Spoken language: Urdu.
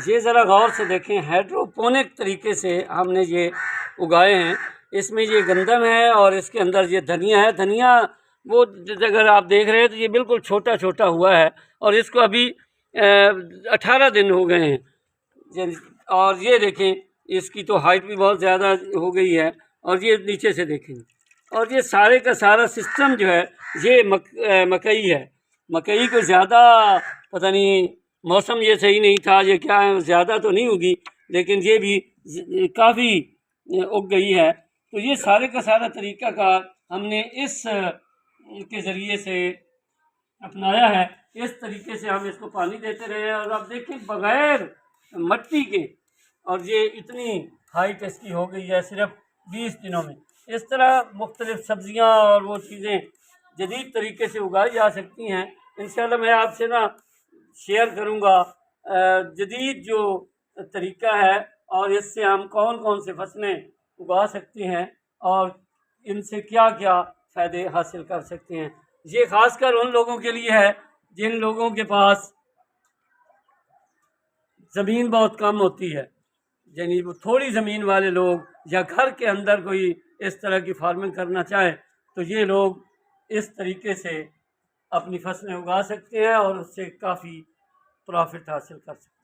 یہ ذرا غور سے دیکھیں، ہائیڈروپونک طریقے سے ہم نے یہ اگائے ہیں۔ اس میں یہ گندم ہے اور اس کے اندر یہ دھنیا ہے۔ دھنیا وہ اگر آپ دیکھ رہے ہیں تو یہ بالکل چھوٹا چھوٹا ہوا ہے اور اس کو ابھی 18 دن ہو گئے ہیں۔ اور یہ دیکھیں اس کی تو ہائٹ بھی بہت زیادہ ہو گئی ہے، اور یہ نیچے سے دیکھیں، اور یہ سارے کا سارا سسٹم جو ہے یہ مکئی ہے۔ مکئی کو زیادہ پتہ نہیں موسم یہ صحیح نہیں تھا، یہ کیا ہے، زیادہ تو نہیں ہوگی لیکن یہ بھی کافی اگ گئی ہے۔ تو یہ سارے کا سارا طریقہ کار ہم نے اس کے ذریعے سے اپنایا ہے۔ اس طریقے سے ہم اس کو پانی دیتے رہے ہیں، اور آپ دیکھیں بغیر مٹی کے، اور یہ اتنی ہائٹ اس کی ہو گئی ہے صرف 20 دنوں میں۔ اس طرح مختلف سبزیاں اور وہ چیزیں جدید طریقے سے اگائی جا سکتی ہیں۔ انشاءاللہ میں آپ سے شیئر کروں گا جدید جو طریقہ ہے، اور اس سے ہم کون کون سے فصلیں اگا سکتے ہیں اور ان سے کیا کیا فائدے حاصل کر سکتے ہیں۔ یہ خاص کر ان لوگوں کے لیے ہے جن لوگوں کے پاس زمین بہت کم ہوتی ہے، یعنی وہ تھوڑی زمین والے لوگ، یا گھر کے اندر کوئی اس طرح کی فارمنگ کرنا چاہے تو یہ لوگ اس طریقے سے اپنی فصلیں اگا سکتے ہیں اور اس سے کافی پرافٹ حاصل کر سکتے ہیں۔